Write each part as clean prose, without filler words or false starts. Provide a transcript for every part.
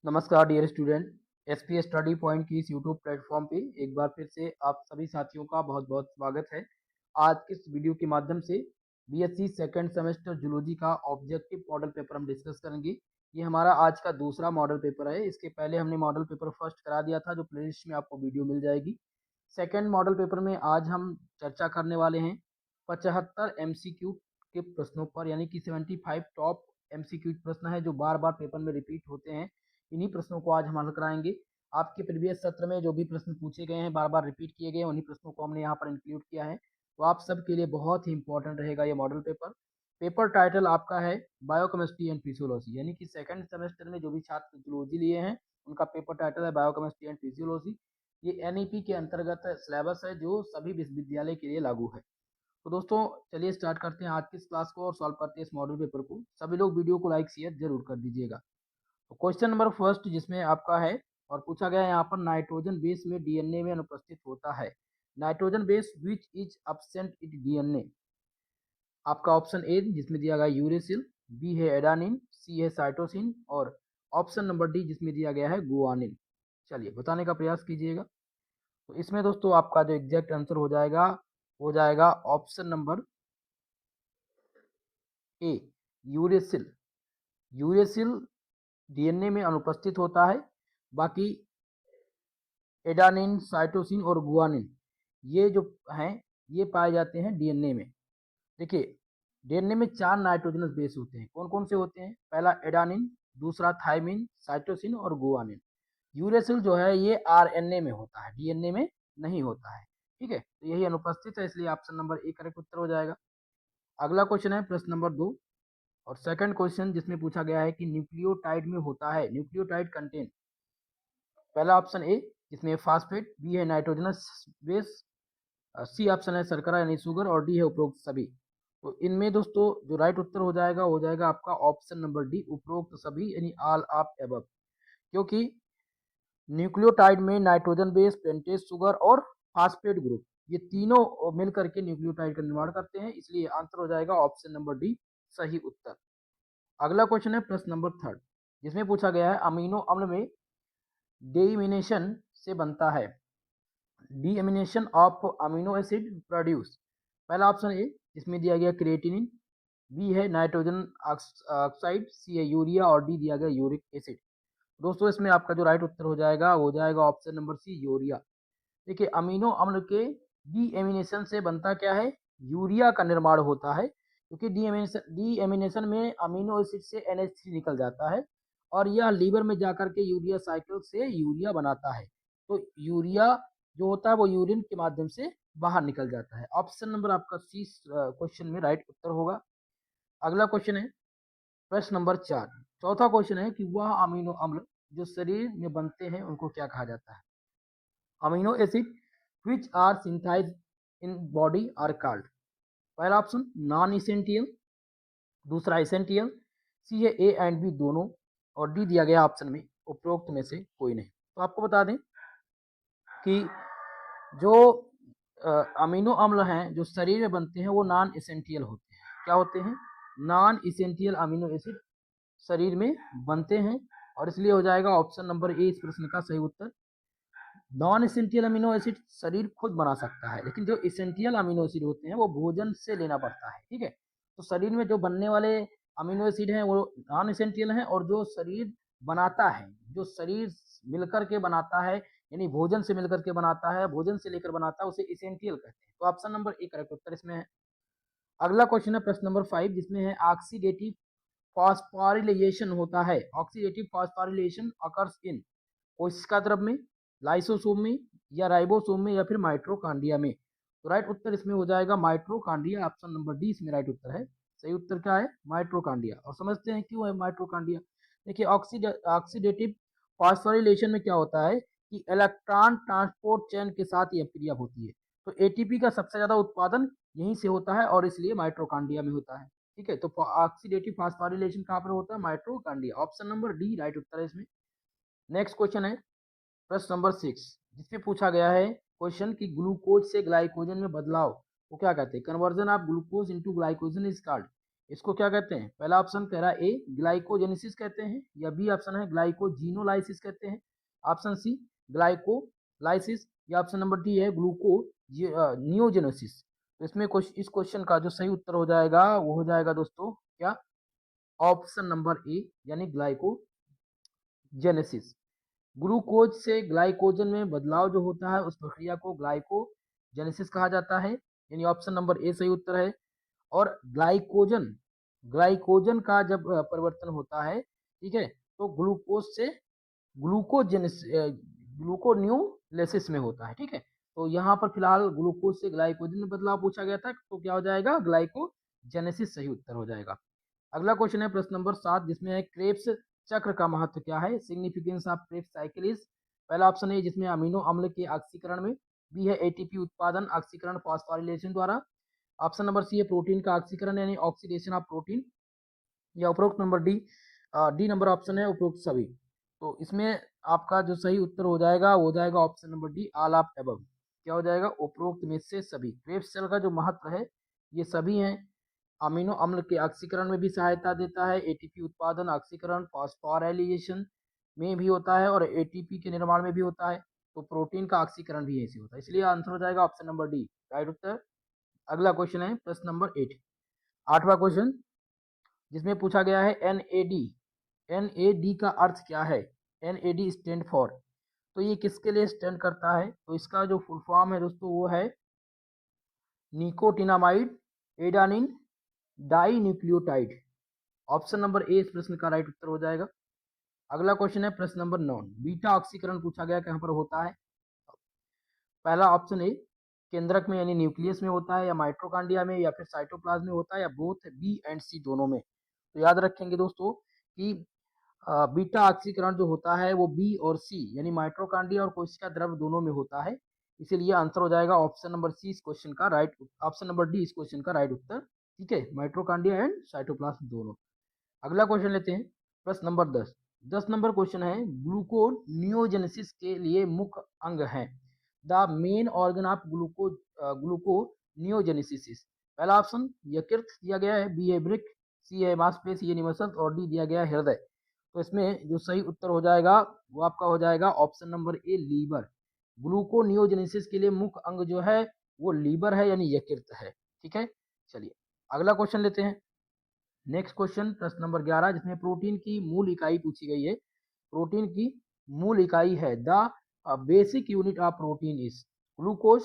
नमस्कार dear student. SPS study point की इस यूट्यूब प्लेटफॉर्म पे एक बार फिर से आप सभी साथियों का बहुत बहुत स्वागत है। आज के इस वीडियो के माध्यम से बीएससी सेकंड सेमेस्टर जूलॉजी का ऑब्जेक्टिव मॉडल पेपर हम डिस्कस करेंगे। ये हमारा आज का दूसरा मॉडल पेपर है। इसके पहले हमने मॉडल पेपर फर्स्ट करा दिया था, जो प्लेलिस्ट में आपको वीडियो मिल जाएगी। सेकेंड मॉडल पेपर में आज हम चर्चा करने वाले हैं 75 एमसीक्यू के प्रश्नों पर, यानी कि 75 टॉप एमसीक्यू प्रश्न है जो बार बार पेपर में रिपीट होते हैं। इन्हीं प्रश्नों को आज हम हल कराएंगे। आपके प्रीवियस सत्र में जो भी प्रश्न पूछे गए हैं, बार बार रिपीट किए गए, उन्हीं प्रश्नों को हमने यहाँ पर इंक्लूड किया है। तो आप सबके लिए बहुत ही इंपॉर्टेंट रहेगा ये मॉडल पेपर। पेपर टाइटल आपका है बायोकेमिस्ट्री एंड फिजियोलॉजी, यानी कि सेकंड सेमेस्टर में जो भी छात्र जूलॉजी लिए हैं उनका पेपर टाइटल है बायोकेमिस्ट्री एंड फिजियोलॉजी। ये एनईपी के अंतर्गत सिलेबस है जो सभी विश्वविद्यालय के लिए लागू है। तो दोस्तों चलिए स्टार्ट करते हैं आज की इस क्लास को और सॉल्व करते हैं इस मॉडल पेपर को। सभी लोग वीडियो को लाइक शेयर जरूर कर दीजिएगा। तो क्वेश्चन नंबर फर्स्ट जिसमें आपका है और पूछा गया है यहाँ पर, नाइट्रोजन बेस में डीएनए में अनुपस्थित होता है। Nitrogen base which is absent in DNA. आपका ऑप्शन ए जिसमें दिया गया यूरेसिल, बी है एडानिन, सी है साइटोसिन और ऑप्शन नंबर डी जिसमें दिया गया है गुआनिन। चलिए बताने का प्रयास कीजिएगा। तो इसमें दोस्तों आपका जो एग्जैक्ट आंसर हो जाएगा ऑप्शन नंबर ए, यूरेसिल। यूरेसिल डीएनए में अनुपस्थित होता है। बाकी एडानिन, साइटोसिन और गुआनिन ये जो हैं ये पाए जाते हैं डीएनए में। देखिए डीएनए में 4 नाइट्रोजनस बेस होते हैं। कौन कौन से होते हैं? पहला एडानिन, दूसरा थाइमिन, साइटोसिन और गुआनिन। यूरेसिल जो है ये आरएनए में होता है, डीएनए में नहीं होता है। ठीक है, तो यही अनुपस्थित है, इसलिए ऑप्शन नंबर ए करेक्ट उत्तर हो जाएगा। अगला क्वेश्चन है प्रश्न नंबर 2 और सेकंड क्वेश्चन जिसमें पूछा गया है कि न्यूक्लियोटाइड में होता है, न्यूक्लियोटाइड कंटेन। पहला ऑप्शन ए जिसमें फास्फेट, बी है नाइट्रोजनस बेस, सी ऑप्शन है शर्करा यानी शुगर और डी है उपरोक्त सभी। तो इनमें दोस्तों जो राइट उत्तर हो जाएगा आपका ऑप्शन नंबर डी, उपरोक्त सभी यानी ऑल ऑफ एबव। क्योंकि न्यूक्लियोटाइड में नाइट्रोजन बेस, पेंटेज शुगर और फास्फेट ग्रुप ये तीनों मिलकर के न्यूक्लियोटाइड का निर्माण करते हैं, इसलिए आंसर हो जाएगा ऑप्शन नंबर डी सही उत्तर। अगला क्वेश्चन है प्रश्न नंबर थर्ड जिसमें पूछा गया है अमीनो अम्ल में डेइमिनेशन से बनता है। Deamination of amino acid produce. पहला ऑप्शन ए जिसमें दिया गया क्रिएटिनिन, बी है नाइट्रोजन ऑक्साइड, सी है यूरिया और डी दिया गया यूरिक एसिड। दोस्तों इसमें आपका जो राइट उत्तर हो जाएगा ऑप्शन नंबर सी, यूरिया। देखिए अमीनो अम्ल के डीएमिनेशन से बनता क्या है? यूरिया का निर्माण होता है, क्योंकि डीएमिनेशन में अमीनो एसिड से NH3 निकल जाता है और यह लीवर में जाकर के यूरिया साइकिल से यूरिया बनाता है। तो यूरिया जो होता है वो यूरिन के माध्यम से बाहर निकल जाता है। ऑप्शन नंबर आपका सी क्वेश्चन में राइट उत्तर होगा। अगला क्वेश्चन है प्रश्न नंबर 4। चौथा क्वेश्चन है कि वह अमीनो अम्ल जो शरीर में बनते हैं उनको क्या कहा जाता है? Amino acid which are synthesized in body are called। पहला ऑप्शन नॉन इसेंटियल, दूसरा इसेंटियल, सी है ए एंड बी दोनों और डी दिया गया ऑप्शन में उपरोक्त में से कोई नहीं। तो आपको बता दें कि जो अमीनो अम्ल हैं जो शरीर में बनते हैं वो नॉन इसेंटियल होते हैं। क्या होते हैं? नॉन इसेंटियल अमीनो एसिड शरीर में बनते हैं और इसलिए हो जाएगा ऑप्शन नंबर ए इस प्रश्न का सही उत्तर। नॉन इसेंशियल अमीनो एसिड शरीर खुद बना सकता है, लेकिन जो इसेंशियल अमीनो एसिड होते हैं वो भोजन से लेना पड़ता है। ठीक है, तो शरीर में जो बनने वाले अमीनो एसिड हैं वो नॉन इसेंशियल हैं और जो शरीर बनाता है, जो शरीर मिलकर के बनाता है यानी भोजन से मिलकर के बनाता है, भोजन से लेकर बनाता है, उसे इसेंशियल कहते हैं। तो ऑप्शन नंबर ए करेक्ट उत्तर इसमें है। अगला क्वेश्चन है प्रश्न नंबर 5 जिसमें है ऑक्सीडेटिव फॉस्फोरिलेशन होता है। ऑक्सीडेटिव फॉस्फोरिलेशन अकर्स इन कोशिका द्रव में, लाइसोसोम में या राइबोसोम में या फिर माइट्रोकांड्रिया में। तो राइट उत्तर इसमें हो जाएगा माइट्रोकांड्रिया। ऑप्शन नंबर डी इसमें राइट उत्तर है। सही उत्तर क्या है? माइट्रोकांड्रिया। और समझते हैं क्यों है माइट्रोकांड्रिया। देखिए ऑक्सीडेटिव फॉस्फोरिलेशन में क्या होता है कि इलेक्ट्रॉन ट्रांसपोर्ट चेन के साथ यह क्रिया होती है। तो एटीपी का सबसे ज्यादा उत्पादन यहीं से होता है और इसलिए माइट्रोकांड्रिया में होता है। ठीक है, तो ऑक्सीडेटिव फॉस्फोरिलेशन कहाँ पर होता है? Mitochondria. Option number D right उत्तर है इसमें। नेक्स्ट क्वेश्चन है प्रश्न नंबर 6 जिसमें पूछा गया है क्वेश्चन कि ग्लूकोज से ग्लाइकोजन में बदलाव को क्या कहते हैं? Conversion of glucose into glycogen is called. इसको क्या कहते हैं? पहला ऑप्शन कह रहा है ए ग्लाइकोजेनेसिस कहते हैं, या बी ऑप्शन है ग्लाइकोजिनोलाइसिस कहते हैं, ऑप्शन सी ग्लाइकोलाइसिस, या ऑप्शन नंबर डी है ग्लूको नियोजेनेसिस। तो इसमें इस क्वेश्चन का जो सही उत्तर हो जाएगा वो हो जाएगा दोस्तों क्या? ऑप्शन नंबर ए यानी ग्लाइकोजेनेसिस। ग्लूकोज से ग्लाइकोजन में बदलाव जो होता है उस प्रक्रिया को ग्लाइकोजेनेसिस कहा जाता है, यानी ऑप्शन नंबर ए सही उत्तर है। और ग्लाइकोजन ग्लाइकोजन का जब परिवर्तन होता है, ठीक है, तो ग्लूकोज से ग्लूकोजेनेस ग्लूकोन्यूलेसिस में होता है, ठीक है। तो यहाँ पर फिलहाल ग्लूकोज से ग्लाइकोजन में बदलाव पूछा गया था, तो क्या हो जाएगा? ग्लाइकोजेनेसिस सही उत्तर हो जाएगा। अगला क्वेश्चन है प्रश्न नंबर 7, जिसमें है क्रेब्स चक्र का महत्व क्या है? Significance of Krebs cycle is. पहला ऑप्शन है जिसमें अमीनो अम्ल के ऑक्सीकरण में, बी है एटीपी उत्पादन ऑक्सीकरण फॉस्फोराइलेशन द्वारा, ऑप्शन नंबर सी है प्रोटीन का ऑक्सीकरण यानी ऑक्सीडेशन ऑफ प्रोटीन, या उपरोक्त number D D number option है उपरोक्त सभी। तो इसमें आपका जो सही उत्तर हो जाएगा वो हो जाएगा option number D all of above. क्या हो जाएगा? उपरोक्त में से सभी। क्रेब्स सेल का जो महत्व है ये सभी हैं। अमीनो अम्ल के ऑक्सीकरण में भी सहायता देता है, एटीपी उत्पादन ऑक्सीकरण फॉस्फोराइलेशन में भी होता है, और एटीपी के निर्माण में भी होता है। तो प्रोटीन का ऑक्सीकरण भी ऐसे होता है, इसलिए आंसर हो जाएगा ऑप्शन नंबर डी राइट उत्तर। अगला क्वेश्चन है प्रश्न नंबर 8, आठवां क्वेश्चन, जिसमें पूछा गया है एनएडी। एनएडी का अर्थ क्या है? एनएडी स्टैंड फॉर, तो ये किसके लिए स्टैंड करता है? तो इसका जो फुल फॉर्म है दोस्तों वो है nicotinamide adenine dinucleotide. Option number A इस प्रश्न का राइट उत्तर हो जाएगा। अगला क्वेश्चन है प्रश्न नंबर 9, बीटा ऑक्सीकरण पूछा गया कहां पर होता है? पहला ऑप्शन ए केंद्रक में यानी न्यूक्लियस में होता है, या माइट्रोकांडिया में, या फिर साइटोप्लाज्म में होता है, या बोथ बी एंड सी दोनों में। तो याद रखेंगे दोस्तों कि बीटा ऑक्सीकरण जो होता है वो बी और सी यानी माइट्रोकांड्रिया और कोशिका द्रव दोनों में होता है, इसीलिए आंसर हो जाएगा ऑप्शन नंबर सी इस क्वेश्चन का राइट, ऑप्शन नंबर डी इस क्वेश्चन का राइट उत्तर, ठीक है, माइट्रोकांड्रिया एंड साइटोप्लाज्म दोनों। अगला क्वेश्चन लेते हैं प्रश्न नंबर 10, 10 नंबर क्वेश्चन है ग्लूकोनियोजेनेसिस के लिए मुख्य अंग है, the main organ of gluconeogenesis. पहला ऑप्शन यकृत दिया गया है, बी है वृक्क, सी है मांसपेशी यानी मसल्स, और डी दिया गया है हृदय। तो इसमें जो सही उत्तर हो जाएगा वो आपका हो जाएगा option number A liver. Gluconeogenesis के लिए मुख्य अंग जो है वो लीवर है यानी यकृत है, ठीक है। चलिए अगला क्वेश्चन लेते हैं। नेक्स्ट क्वेश्चन प्रश्न नंबर 11, जिसमें प्रोटीन की मूल इकाई पूछी गई है। प्रोटीन की मूल इकाई है the basic unit of protein is glucose,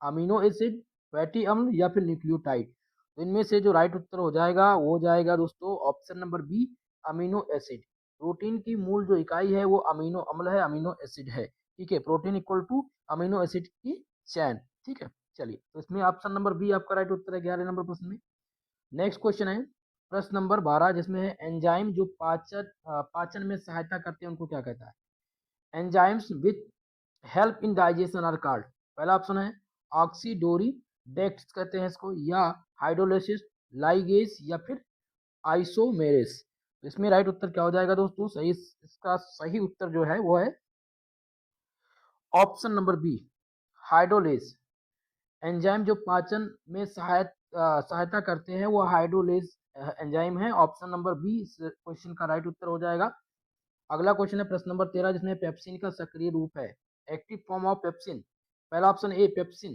amino acid, fatty अम्ल, या फिर न्यूक्लियोटाइड। तो इनमें से जो राइट उत्तर हो जाएगा वो हो जाएगा दोस्तों option number B amino acid. Protein की मूल जो इकाई है वो अमीनो अम्ल है, अमीनो एसिड है, ठीक है। Protein equal to amino acid की चैन, ठीक है। चलिए तो इसमें ऑप्शन नंबर बी आपका राइट उत्तर है 11 नंबर प्रश्न में। नेक्स्ट क्वेश्चन है प्रश्न नंबर 12, जिसमें है एंजाइम जो पाचन में सहायता करते हैं उनको क्या कहता है? Enzymes with help in digestion are called. पहला ऑप्शन है ऑक्सीडोरी डेक्स कहते हैं इसको, या हाइड्रोलिसिस, लाइगेज, या फिर आइसोमेरेस। तो इसमें राइट उत्तर क्या हो जाएगा दोस्तों? सही इसका सही उत्तर जो है वो है option number B hydrolase. Enzyme जो पाचन में सहायता करते हैं वो हाइड्रोलेज एंजाइम है, ऑप्शन नंबर बी इस क्वेश्चन का राइट उत्तर हो जाएगा। अगला क्वेश्चन है प्रश्न नंबर 13, जिसमें पेप्सिन का सक्रिय रूप है, एक्टिव फॉर्म ऑफ पेप्सिन। पहला ऑप्शन ए पेप्सिन,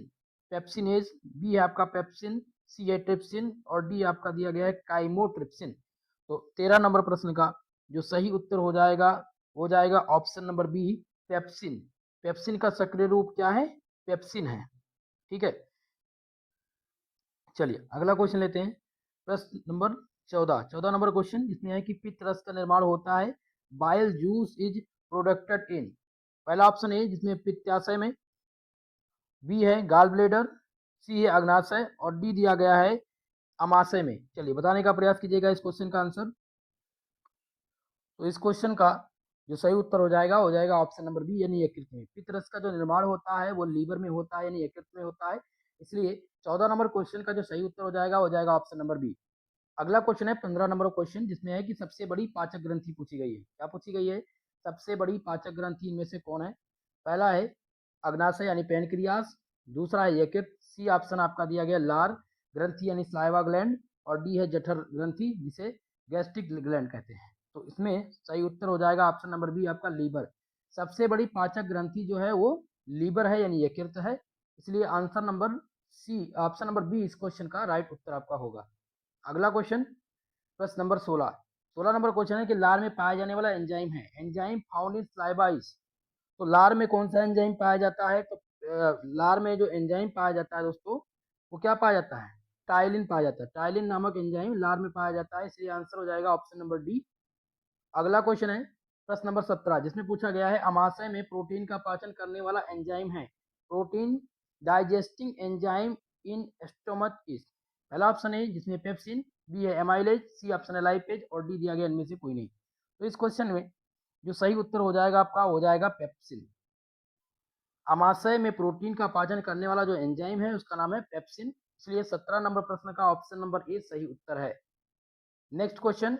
पेप्सिनेज, बी है आपका पेप्सिन, सी है ट्रिप्सिन, और डी आपका दिया गया है काइमोट्रिप्सिन। तो 13 नंबर प्रश्न का जो सही उत्तर हो जाएगा option number B pepsin. Pepsin का सक्रिय रूप क्या है? पेप्सिन है, ठीक है। चलिए अगला क्वेश्चन लेते हैं प्रश्न नंबर 14, 14 नंबर क्वेश्चन, जिसमें है कि पित्त रस का निर्माण होता है, बाइल जूस इज प्रोडक्टेड इन। पहला ऑप्शन ए जिसमें पित्ताशय में, बी है गाल ब्लेडर, सी है अग्नाशय, और डी दिया गया है अमाशय में। चलिए बताने का प्रयास कीजिएगा इस क्वेश्चन का आंसर। तो इस क्वेश्चन का जो सही उत्तर हो जाएगा ऑप्शन नंबर बी यानी यकृत में। पित्त रस का जो निर्माण होता है वो लीवर में होता है यानी यकृत में होता है, इसलिए 14 नंबर क्वेश्चन का जो सही उत्तर हो जाएगा ऑप्शन नंबर बी। अगला क्वेश्चन है 15 नंबर क्वेश्चन, जिसमें है कि सबसे बड़ी पाचक ग्रंथि पूछी गई है। क्या पूछी गई है? सबसे बड़ी पाचक ग्रंथि इनमें से कौन है? पहला है अग्नाशय यानी पैनक्रियास, दूसरा है यकृत, सी ऑप्शन आपका दिया गया लार ग्रंथि यानी स्लाइवा ग्लैंड, और डी है जठर ग्रंथि जिसे गैस्ट्रिक ग्लैंड कहते हैं। तो इसमें सही उत्तर हो जाएगा ऑप्शन नंबर बी आपका लीवर। सबसे बड़ी पाचक ग्रंथि जो है वो लीवर है यानी यकृत है, इसलिए answer number C option number B इस क्वेश्चन का राइट उत्तर आपका होगा। अगला क्वेश्चन प्रश्न नंबर 16 नंबर क्वेश्चन है कि लार में पाया जाने वाला एंजाइम है, enzyme found in saliva is. तो लार में कौन सा एंजाइम पाया जाता है? तो लार में जो एंजाइम पाया जाता है दोस्तों वो क्या पाया जाता है? टाइलिन पाया जाता है। टाइलिन नामक एंजाइम लार में पाया जाता है, इसलिए आंसर हो जाएगा ऑप्शन नंबर डी। अगला क्वेश्चन है प्रश्न नंबर 17 जिसमें पूछा गया है अमाशय में प्रोटीन का पाचन करने वाला एंजाइम है, protein digesting enzyme in stomach is. पहला ऑप्शन है जिसमें पेप्सिन, बी है एमाइलेज, सी ऑप्शन है लाइपेज और डी दिया गया इनमें से कोई नहीं। तो इस क्वेश्चन में जो सही उत्तर हो जाएगा आपका हो जाएगा पेप्सिन। अमाशय में प्रोटीन का पाचन करने वाला जो एंजाइम है उसका नाम है पेप्सिन, इसलिए 17 नंबर प्रश्न का ऑप्शन नंबर ए सही उत्तर है। नेक्स्ट क्वेश्चन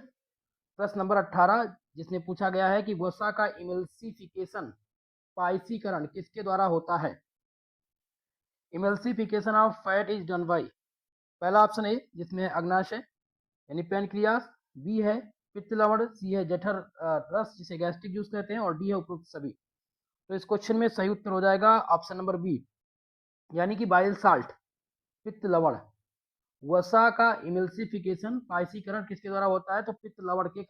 प्रश्न नंबर 18 जिसमें पूछा गया है कि वसा का इमल्सिफिकेशन पाइसीकरण किसके द्वारा होता है? Emulsification of fat is done by. पहला ऑप्शन ए जिसमें अग्नाशय यानी पैनक्रियास, बी है पित्त लवण, सी है जठर रस जिसे गैस्ट्रिक जूस कहते हैं और डी है उपरोक्त सभी। तो इस क्वेश्चन में सही उत्तर हो जाएगा ऑप्शन नंबर बी यानी कि बाइल साल्ट, पित्त लवण। वसा का इमल्सिफिकेशन पाइसीकरण किसके द्वारा होता है? तो पित्त लवण के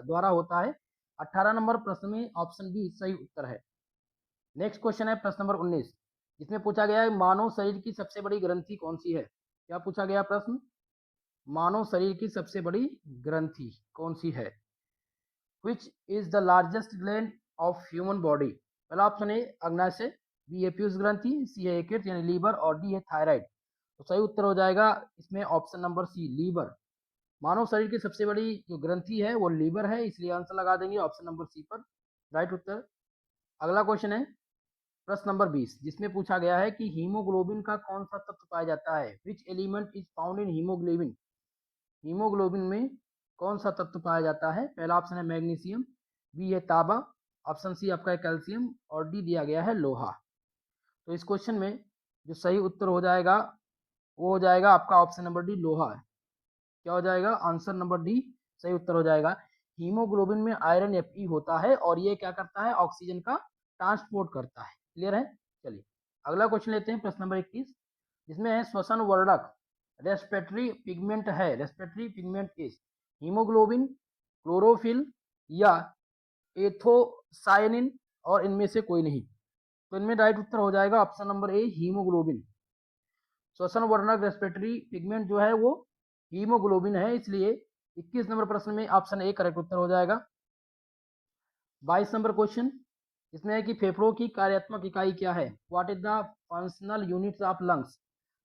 द्वारा होता है। 18 नंबर प्रश्न में ऑप्शन बी सही उत्तर है। नेक्स्ट क्वेश्चन है प्रश्न नंबर 19 जिसमें पूछा गया है मानव शरीर की सबसे बड़ी ग्रंथि कौन सी है? क्या पूछा गया प्रश्न? मानव शरीर की सबसे बड़ी ग्रंथि कौन सी है? Which is the largest gland of human body. पहला ऑप्शन है अग्नाशय, बी है पीयूष ग्रंथि, सी है यकृत यानी लीवर और डी है थायराइड। तो सही उत्तर हो जाएगा इसमें ऑप्शन नंबर सी लीवर। मानव शरीर की सबसे बड़ी जो ग्रंथि है वो लीवर है, इसलिए आंसर लगा देंगे ऑप्शन नंबर सी पर राइट उत्तर। अगला क्वेश्चन है प्रश्न नंबर 20 जिसमें पूछा गया है कि हीमोग्लोबिन का कौन सा तत्व पाया जाता है? Which element is found in haemoglobin. Haemoglobin में कौन सा तत्व पाया जाता है? पहला ऑप्शन है मैग्नीशियम, बी है तांबा, ऑप्शन सी आपका है कैल्शियम और डी दिया गया है लोहा। तो इस क्वेश्चन में जो सही उत्तर हो जाएगा वो हो जाएगा आपका ऑप्शन नंबर डी लोहा है। क्या हो जाएगा? आंसर नंबर डी सही उत्तर हो जाएगा। हीमोग्लोबिन में आयरन Fe होता है और ये क्या करता है? ऑक्सीजन का ट्रांसपोर्ट करता है। क्लियर है? चलिए अगला क्वेश्चन लेते हैं प्रश्न नंबर 21 जिसमें है श्वसन वर्धक रेस्पिरेटरी पिगमेंट है, respiratory pigment is haemoglobin, chlorophyll या एथोसायनिन और इनमें से कोई नहीं। तो इनमें राइट उत्तर हो जाएगा ऑप्शन नंबर ए हीमोग्लोबिन। श्वसन वर्धक रेस्पिरेटरी पिगमेंट जो है वो हीमोग्लोबिन है, इसलिए 21 नंबर प्रश्न में ऑप्शन ए करेक्ट उत्तर हो जाएगा। 22 नंबर क्वेश्चन इसमें है कि फेफड़ों की कार्यात्मक इकाई क्या है? What is the functional units of lungs.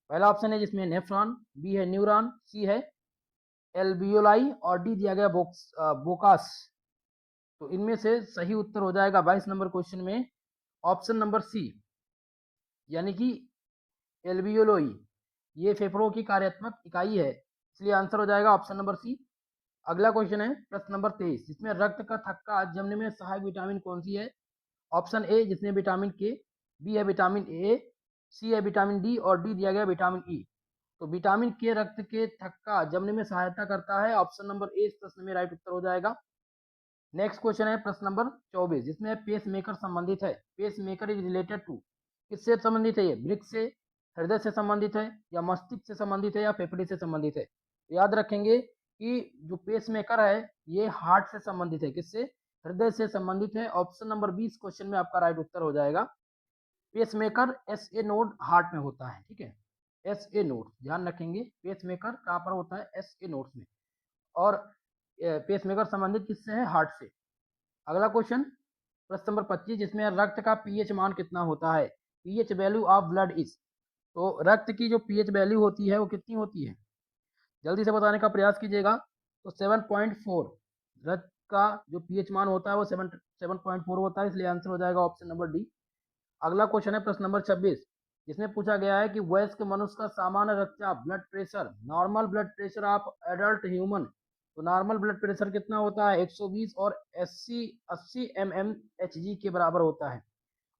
पहला ऑप्शन है जिसमें नेफ्रॉन, बी है न्यूरॉन, सी है एल्बियोलाई और डी दिया गया बोकास। तो इनमें से सही उत्तर हो जाएगा 22 नंबर क्वेश्चन में ऑप्शन नंबर सी यानी कि एल्बियोलोई। ये फेफड़ों की कार्यात्मक इकाई है, इसलिए आंसर हो जाएगा ऑप्शन नंबर सी। अगला क्वेश्चन है प्रश्न नंबर 23 जिसमें रक्त का थक्का जमने में सहायक विटामिन कौन सी है? ऑप्शन ए जिसमें विटामिन के, बी है विटामिन ए, सी है विटामिन डी और डी दिया गया विटामिन ई। तो विटामिन के रक्त के थक्का जमने में सहायता करता है, ऑप्शन नंबर ए इस प्रश्न में राइट उत्तर हो जाएगा। नेक्स्ट क्वेश्चन है प्रश्न नंबर 24 जिसमें पेस मेकर संबंधित है। Pacemaker is related to किससे संबंधित है? ये वृक्क से, हृदय से संबंधित है या मस्तिष्क से संबंधित है या फेफड़े से संबंधित है? तो याद रखेंगे कि जो पेस मेकर है ये हार्ट से संबंधित है। किससे? हृदय से संबंधित है। ऑप्शन नंबर 20 क्वेश्चन में आपका राइट उत्तर हो जाएगा। पेस मेकर एस ए नोड हार्ट में होता है, ठीक है, एस ए नोड ध्यान रखेंगे। पेस मेकर कहाँ पर होता है? एस ए नोड्स में। और पेसमेकर संबंधित किससे है? हार्ट से। अगला क्वेश्चन प्रश्न नंबर 25 जिसमें रक्त का पीएच मान कितना होता है? PH value of blood is. तो रक्त की जो पीएच वैल्यू होती है वो कितनी होती है? जल्दी से बताने का प्रयास कीजिएगा। तो 7.4 रक्त का जो पीएच मान होता है वो 7.4 होता है, इसलिए आंसर हो जाएगा ऑप्शन नंबर डी। अगला क्वेश्चन है प्रश्न नंबर 26 जिसमें पूछा गया है कि वयस्क मनुष्य का सामान्य रक्तचाप blood pressure, normal blood pressure of adult human. तो नॉर्मल ब्लड प्रेशर कितना होता है? 120 और 80 mmHg के बराबर होता है।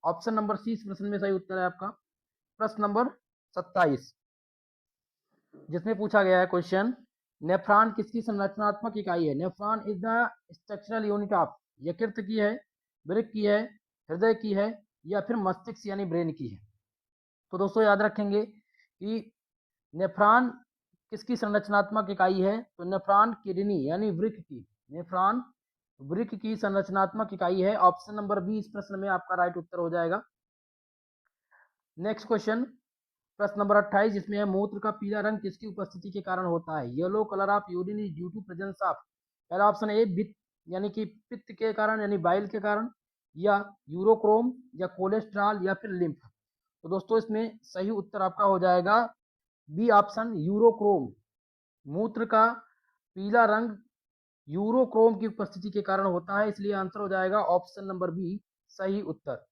ऑप्शन नंबर सी इस प्रश्न में सही उत्तर है आपका। प्रश्न नंबर 27 जिसमें पूछा गया है क्वेश्चन नेफ्रॉन किसकी संरचनात्मक इकाई है? Nephron is the structural unit of, यकृत की है, वृक्क की है, हृदय की है, या फिर मस्तिष्क यानी ब्रेन की है। तो दोस्तों याद रखेंगे कि नेफ्रॉन किसकी संरचनात्मक इकाई है? तो नेफ्रॉन किडनी यानी वृक्क की, नेफ्रॉन वृक्क की संरचनात्मक इकाई है। ऑप्शन नंबर बी इस प्रश्न में आपका राइट उत्तर हो जाएगा। नेक्स्ट क्वेश्चन, प्रश्न नंबर 28 जिसमें है मूत्र का पीला रंग किसकी उपस्थिति के कारण होता है? Yellow colour of urine is due to presence of, पहला ऑप्शन ए पित्त यानी कि पित्त के कारण यानी बाइल के कारण, या यूरोक्रोम, या कोलेस्ट्रॉल, या फिर लिम्फ। तो दोस्तों इसमें सही उत्तर आपका हो जाएगा बी ऑप्शन यूरोक्रोम। मूत्र का पीला रंग यूरोक्रोम की उपस्थिति के कारण होता है, इसलिए आंसर हो जाएगा ऑप्शन नंबर बी सही उत्तर।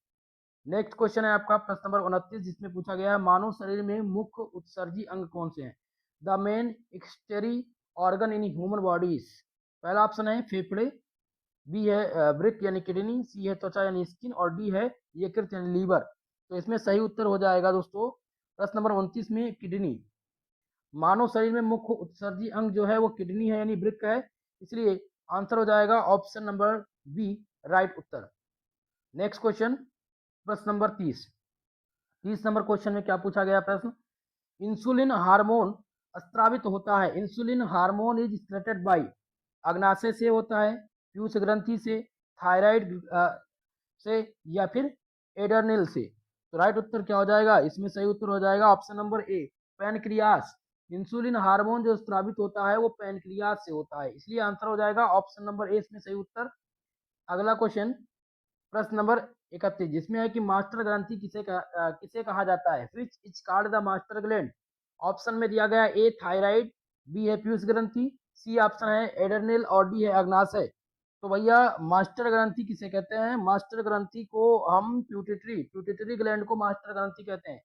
नेक्स्ट क्वेश्चन है आपका प्रश्न नंबर 29 जिसमें पूछा गया है मानव शरीर में मुख्य उत्सर्जी अंग कौन से हैं? The main excretory organ in human bodies, पहला ऑप्शन है फेफड़े, बी है वृक्क यानी किडनी, सी है त्वचा यानी स्किन, और डी है यकृत यानी लीवर। तो इसमें सही उत्तर हो जाएगा दोस्तों प्रश्न नंबर 29 में किडनी। मानव शरीर में मुख्य उत्सर्जी अंग जो है वो किडनी है यानी वृक्क है, इसलिए आंसर हो जाएगा ऑप्शन नंबर बी राइट उत्तर। नेक्स्ट क्वेश्चन प्रश्न नंबर 30 नंबर क्वेश्चन में क्या पूछा गया प्रश्न? इंसुलिन हार्मोन स्त्रावित होता है, insulin hormone is secreted by, अग्नाशय से होता है, पीयूष ग्रंथि से, थायराइड से, या फिर एडर्नल से। तो राइट उत्तर क्या हो जाएगा? इसमें सही उत्तर हो जाएगा ऑप्शन नंबर ए पैनक्रियास। इंसुलिन हार्मोन जो स्त्रावित होता है वो पैनक्रियास से होता है, इसलिए आंसर हो जाएगा ऑप्शन नंबर ए इसमें सही उत्तर। अगला क्वेश्चन प्रश्न नंबर 31 जिसमें है कि मास्टर ग्रंथि किसे कहा जाता है? Which is called the master gland? Option में दिया गया ए थायराइड, बी है पीयूष ग्रंथि, सी ऑप्शन है एडर्नल, और डी है अग्नाशय। तो भैया मास्टर ग्रंथि किसे कहते हैं? मास्टर ग्रंथि को हम प्यूटेटरी ग्लैंड को मास्टर ग्रंथि कहते हैं।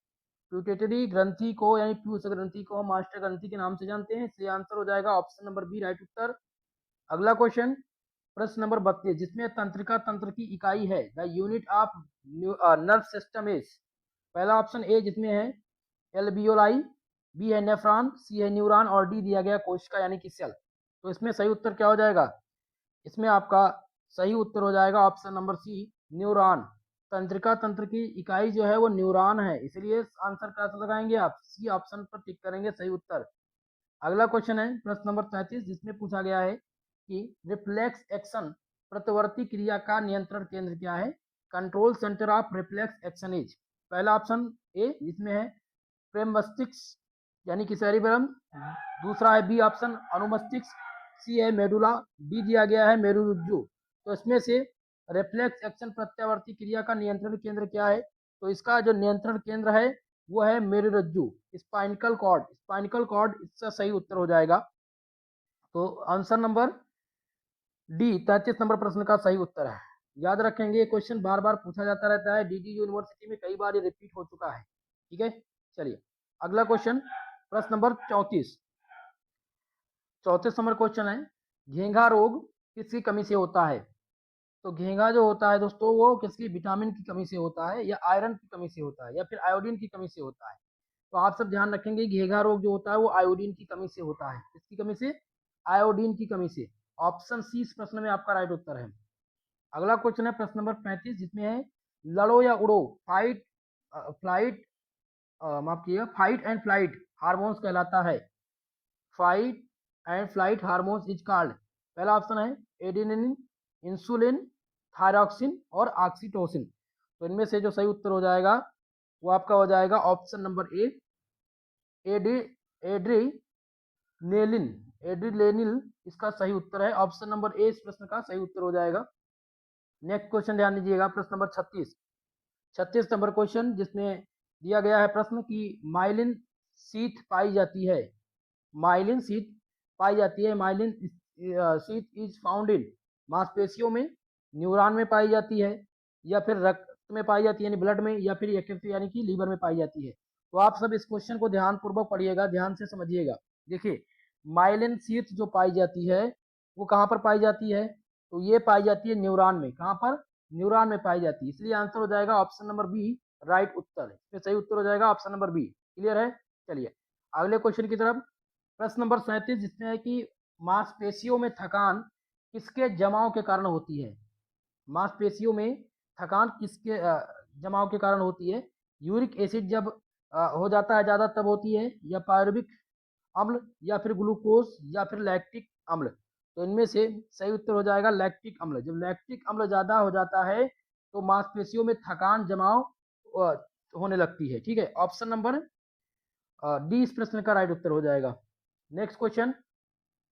प्यूटेटरी ग्रंथि को यानी पीयूष ग्रंथि को हम मास्टर ग्रंथि के नाम से जानते हैं, इसलिए आंसर हो जाएगा ऑप्शन नंबर बी राइट उत्तर। अगला क्वेश्चन प्रश्न नंबर 32 जिसमें तंत्रिका तंत्र की इकाई है, the unit of nerve system is, पहला ऑप्शन ए जिसमें है एल्बियोलाई, बी है नेफ्रॉन, सी है न्यूरॉन, और डी दिया गया कोशिका यानी कि सेल। तो इसमें सही उत्तर क्या हो जाएगा? इसमें आपका सही उत्तर हो जाएगा ऑप्शन नंबर सी न्यूरॉन। तंत्रिका तंत्र की इकाई जो है वो न्यूरॉन है, इसलिए आंसर क्या लगाएंगे आप? सी ऑप्शन पर टिक करेंगे, सही उत्तर। अगला क्वेश्चन है प्रश्न नंबर 33 जिसमें पूछा गया है कि रिफ्लेक्स एक्शन प्रतिवर्ती क्रिया का नियंत्रण केंद्र क्या है? Control centre of reflex action is, पहला ऑप्शन ए जिसमें है प्रेम मस्तिष्क यानी कि सेरिबेलम, दूसरा है बी ऑप्शन अनुमस्तिष्क, सी है मेडुला, डी दिया गया है मेरुरज्जु। तो इसमें से रिफ्लेक्स एक्शन प्रत्यावर्ती क्रिया का नियंत्रण केंद्र क्या है? तो इसका जो नियंत्रण केंद्र है वो है मेरुरज्जु, स्पाइनकल कॉर्ड, स्पाइनकल कॉर्ड इसका सही उत्तर हो जाएगा। तो आंसर नंबर डी 33 नंबर प्रश्न का सही उत्तर है। याद रखेंगे ये क्वेश्चन बार बार पूछा जाता रहता है, डीडी यूनिवर्सिटी में कई बार ये रिपीट हो चुका है। ठीक है, चलिए अगला क्वेश्चन प्रश्न नंबर 34 नंबर क्वेश्चन है घेंघा रोग किसकी कमी से होता है? तो घेंघा जो होता है दोस्तों वो किसकी विटामिन की कमी से होता है, या आयरन की कमी से होता है, या फिर आयोडीन की कमी से होता है? तो आप सब ध्यान रखेंगे घेंघा रोग जो होता है वो आयोडीन की कमी से होता है। किसकी कमी से? आयोडीन की कमी से। ऑप्शन सी इस प्रश्न में आपका राइट उत्तर है। अगला क्वेश्चन है प्रश्न नंबर 35 जिसमें है लड़ो या उड़ो फाइट फ्लाइट माफ कीजिएगा फाइट एंड फ्लाइट हार्मोन्स कहलाता है। Fight and flight hormones is called, पहला ऑप्शन है एडिनिन, इंसुलिन, थायरॉक्सिन, और ऑक्सीटोसिन। तो इनमें से जो सही उत्तर हो जाएगा वो आपका हो जाएगा ऑप्शन नंबर ए एडी एड्रीनेलिन, एड्रीलेनिल इसका सही उत्तर है। ऑप्शन नंबर ए इस प्रश्न का सही उत्तर हो जाएगा। नेक्स्ट क्वेश्चन ध्यान दीजिएगा प्रश्न नंबर 36 नंबर क्वेश्चन जिसमें दिया गया है प्रश्न की माइलिन शीथ पाई जाती है, माइलिन शीथ पाई जाती है, myelin sheath is found in मांसपेशियों में, न्यूरॉन में पाई जाती है, या फिर रक्त में पाई जाती है यानी ब्लड में, या फिर यकृत यानी कि लीवर में पाई जाती है? तो आप सब इस क्वेश्चन को ध्यान पूर्वक पढ़िएगा, ध्यान से समझिएगा। देखिए माइलिन शीथ जो पाई जाती है वो कहाँ पर पाई जाती है? तो ये पाई जाती है न्यूरॉन में। कहाँ पर? न्यूरॉन में पाई जाती है, इसलिए आंसर हो जाएगा ऑप्शन नंबर बी राइट उत्तर। इसमें सही उत्तर हो जाएगा ऑप्शन नंबर बी। क्लियर है? चलिए अगले क्वेश्चन की तरफ। प्रश्न नंबर 37 जिसमें है कि मांसपेशियों में थकान किसके जमाव के कारण होती है? मांसपेशियों में थकान किसके जमाव के कारण होती है? यूरिक एसिड जब हो जाता है ज़्यादा तब होती है, या पायरुविक अम्ल, या फिर ग्लूकोज, या फिर लैक्टिक अम्ल? तो इनमें से सही उत्तर हो जाएगा लैक्टिक अम्ल। जब लैक्टिक अम्ल ज़्यादा हो जाता है तो मांसपेशियों में थकान जमाव अ, होने लगती है। ठीक है, ऑप्शन नंबर डी इस प्रश्न का राइट उत्तर हो जाएगा। नेक्स्ट क्वेश्चन,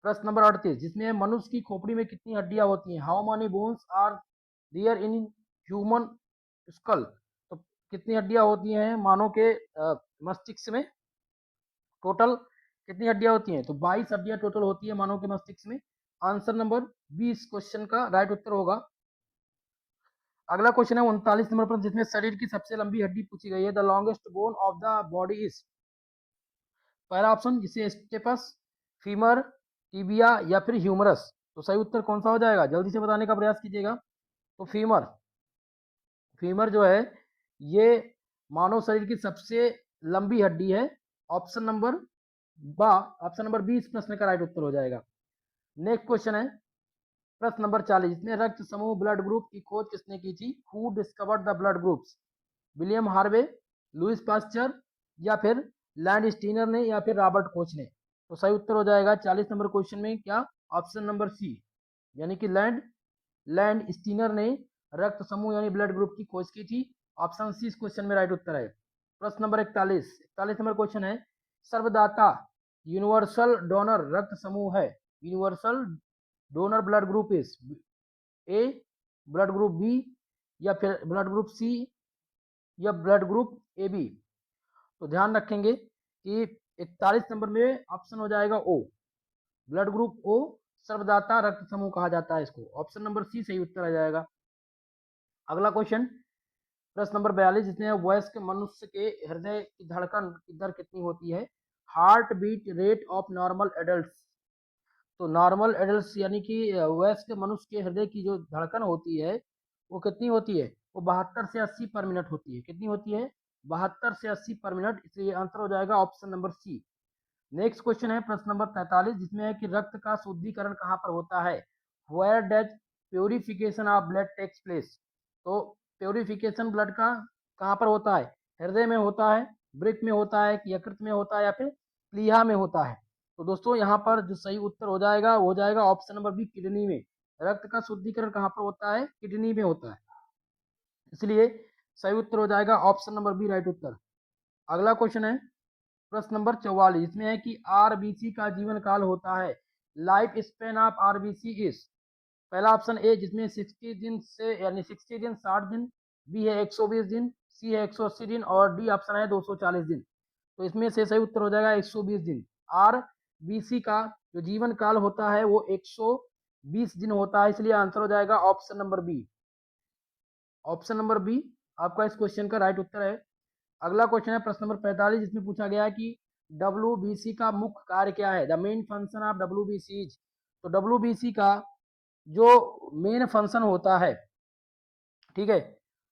प्रश्न नंबर 38 जिसमें मनुष्य की खोपड़ी में कितनी हड्डियां होती हैं? How many bones are there in human skull? तो कितनी हड्डियां होती हैं मानव के मस्तिष्क में? टोटल कितनी हड्डियां होती हैं? तो 22 हड्डियां टोटल होती है मानव के मस्तिष्क में। आंसर नंबर बी इस क्वेश्चन का राइट उत्तर होगा। अगला क्वेश्चन है 39 नंबर पर जिसमें शरीर की सबसे लंबी हड्डी पूछी गई है। The longest bone of the body is? पहला ऑप्शन जिसे स्टेपस, फीमर, टिबिया, या फिर ह्यूमरस? तो सही उत्तर कौन सा हो जाएगा? जल्दी से बताने का प्रयास कीजिएगा। तो फीमर, फीमर जो है ये मानव शरीर की सबसे लंबी हड्डी है। ऑप्शन नंबर बा ऑप्शन नंबर बी इस प्रश्न का राइट उत्तर हो जाएगा। नेक्स्ट क्वेश्चन है प्रश्न नंबर 40 इसमें रक्त समूह ब्लड ग्रुप की खोज किसने की थी? Who discovered the blood groups? William Harvey, Louis Pasteur, या फिर लैंड स्टीनर ने, या फिर रॉबर्ट कोच ने? तो सही उत्तर हो जाएगा 40 नंबर क्वेश्चन में क्या? ऑप्शन नंबर सी, यानी कि लैंड लैंड स्टीनर ने रक्त समूह यानी ब्लड ग्रुप की खोज की थी। ऑप्शन सी इस क्वेश्चन में राइट उत्तर है। प्रश्न नंबर 41 नंबर क्वेश्चन है सर्वदाता यूनिवर्सल डोनर रक्त समूह है। Universal donor blood group is A, blood group B, या फिर ब्लड ग्रुप सी, या ब्लड ग्रुप ए बी? तो ध्यान रखेंगे कि 41 नंबर में ऑप्शन हो जाएगा ओ, ब्लड ग्रुप ओ सर्वदाता रक्त समूह कहा जाता है इसको। ऑप्शन नंबर सी सही उत्तर आ जाएगा। अगला क्वेश्चन प्रश्न नंबर 42 जिसमें वयस्क मनुष्य के हृदय की धड़कन की दर कितनी होती है? Heart beat rate of normal adult? तो नॉर्मल एडल्ट यानी कि वयस्क मनुष्य के हृदय की जो धड़कन होती है वो कितनी होती है? वो 72 से 80 पर मिनट होती है। कितनी होती है? 72 से 80 पर मिनट। इसलिए आंसर हो जाएगा option number C. Next question है प्रश्न नंबर 43 जिसमें है कि रक्त का शुद्धिकरण कहाँ पर होता है? Where does purification of blood takes place? तो प्योरिफिकेशन ब्लड का कहाँ पर होता है? हृदय में होता है, वृक्क में होता है, यकृत में होता है, या फिर प्लीहा में होता है? तो दोस्तों यहाँ पर जो सही उत्तर हो जाएगा वो हो जाएगा ऑप्शन नंबर बी, किडनी में। रक्त का शुद्धिकरण कहाँ पर होता है? किडनी में होता है। इसलिए सही उत्तर हो जाएगा ऑप्शन नंबर बी राइट उत्तर। अगला क्वेश्चन है प्रश्न नंबर 44 इसमें है कि आरबीसी का जीवन काल होता है। Life span of RBC is? पहला ऑप्शन ए जिसमें 60 दिन से यानी 60 दिन 60 दिन, बी है 120 दिन, सी है 180 दिन, और डी ऑप्शन है 240 दिन। तो इसमें से सही उत्तर हो जाएगा 120 दिन। आर बी सी का जो जीवन काल होता है वो 120 दिन होता है। इसलिए आंसर हो जाएगा option number B. Option number B आपका इस क्वेश्चन का राइट उत्तर है। अगला क्वेश्चन है प्रश्न नंबर 45 जिसमें पूछा गया है कि डब्ल्यूबीसी का मुख्य कार्य क्या है? The main function of WBC is? तो डब्ल्यूबीसी का जो मेन फंक्शन होता है, ठीक है,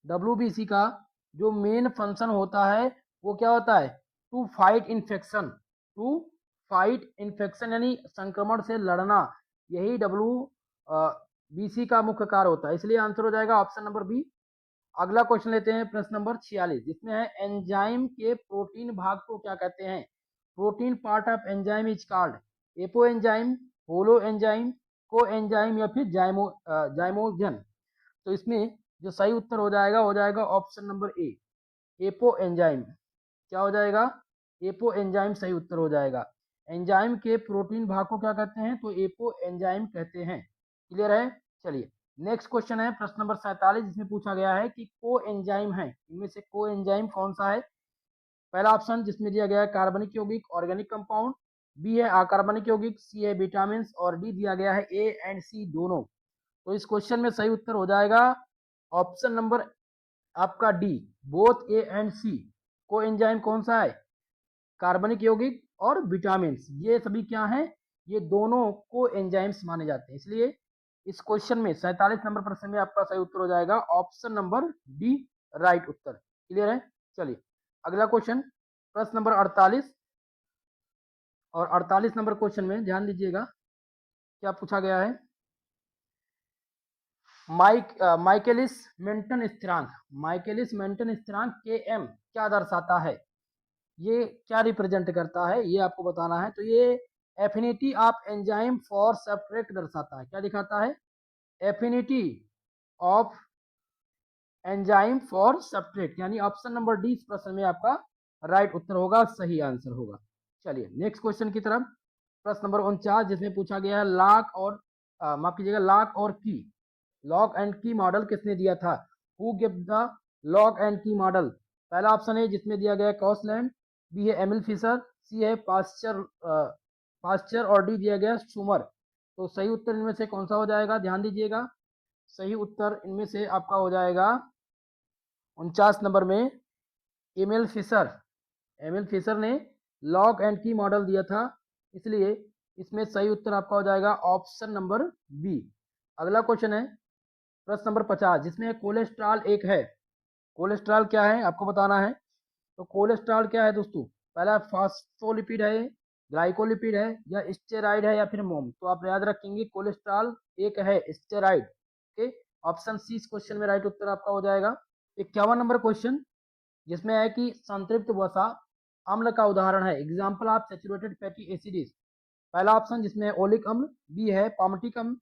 डब्ल्यूबीसी का जो मेन फंक्शन होता है वो क्या होता है? To fight infection, to fight infection यानी संक्रमण से लड़ना। यही डब्ल्यू बीसी का मुख्य कार्य होता है। इसलिए आंसर हो जाएगा ऑप्शन नंबर बी। अगला क्वेश्चन लेते हैं प्रश्न नंबर 46 जिसमें है एंजाइम के प्रोटीन भाग को क्या कहते हैं? Protein part of enzyme is called apo enzyme, holo enzyme, को एंजाइम, या फिर जाइमोजन? तो इसमें जो सही उत्तर हो जाएगा ऑप्शन नंबर ए, एपो एंजाइम। क्या हो जाएगा? एपो एंजाइम सही उत्तर हो जाएगा। एंजाइम के प्रोटीन भाग को क्या कहते हैं? तो एपो एंजाइम कहते हैं। क्लियर है? चलिए नेक्स्ट क्वेश्चन है प्रश्न नंबर 47 जिसमें पूछा गया है कि को एंजाइम है, इनमें से को एंजाइम कौन सा है? पहला ऑप्शन जिसमें दिया गया है कार्बनिक यौगिक ऑर्गेनिक कंपाउंड, बी है अकार्बनिक यौगिक, सी है विटामिन, और डी दिया गया है ए एंड सी दोनों। तो इस क्वेश्चन में सही उत्तर हो जाएगा ऑप्शन नंबर आपका डी, बोथ ए एंड सी। को एंजाइम कौन सा है? कार्बनिक यौगिक और विटामिन, ये सभी क्या हैं? ये दोनों को एंजाइम्स माने जाते हैं। इसलिए इस क्वेश्चन में 47 नंबर प्रश्न में आपका सही उत्तर हो जाएगा ऑप्शन नंबर डी राइट उत्तर। क्लियर है? चलिए अगला क्वेश्चन प्रश्न नंबर 48 और 48 नंबर क्वेश्चन में ध्यान दीजिएगा क्या पूछा गया है। माइकेलिस मेंटन स्थिरांक, माइकेलिस मेंटन स्थिरांक के एम क्या दर्शाता है, ये क्या रिप्रेजेंट करता है, ये आपको बताना है। तो ये affinity of enzyme for substrate दर्शाता है। क्या दिखाता है? Affinity of enzyme for substrate, यानी ऑप्शन नंबर डी इस प्रश्न में आपका राइट उत्तर होगा, सही आंसर होगा। चलिए नेक्स्ट क्वेश्चन की तरफ। प्रश्न नंबर 49 जिसमें पूछा गया है लॉक और माफ कीजिएगा, लॉक और की, लॉक एंड की मॉडल किसने दिया था? Who give the lock and की मॉडल? पहला ऑप्शन है जिसमें दिया गया है कॉसलैंड, बी है एमिल फिशर, सी है पास्चर और डी दिया गया सुमर। तो सही उत्तर इनमें से कौन सा हो जाएगा? ध्यान दीजिएगा, सही उत्तर इनमें से आपका हो जाएगा 49 नंबर में एमिल फिशर। एमिल फिशर ने लॉक एंड की मॉडल दिया था, इसलिए इसमें सही उत्तर आपका हो जाएगा ऑप्शन नंबर बी। अगला क्वेश्चन है प्रश्न नंबर 50 जिसमें कोलेस्ट्रॉल एक है। कोलेस्ट्रॉल क्या है आपको बताना है। तो कोलेस्ट्रॉल क्या है दोस्तों? पहला फास्फोलिपिड है, ग्लाइकोलिपिड है, या स्टेरॉइड है, या फिर मोम। तो आप याद रखेंगे कोलेस्ट्रॉल एक है स्टेरॉइड। ओके, ऑप्शन सी इस क्वेश्चन में राइट उत्तर आपका हो जाएगा। 51 नंबर क्वेश्चन जिसमें है कि संतृप्त वसा अम्ल का उदाहरण है, example of saturated fatty acids. पहला ऑप्शन जिसमें ओलिक अम्ल, बी है पामटिक अम्ल,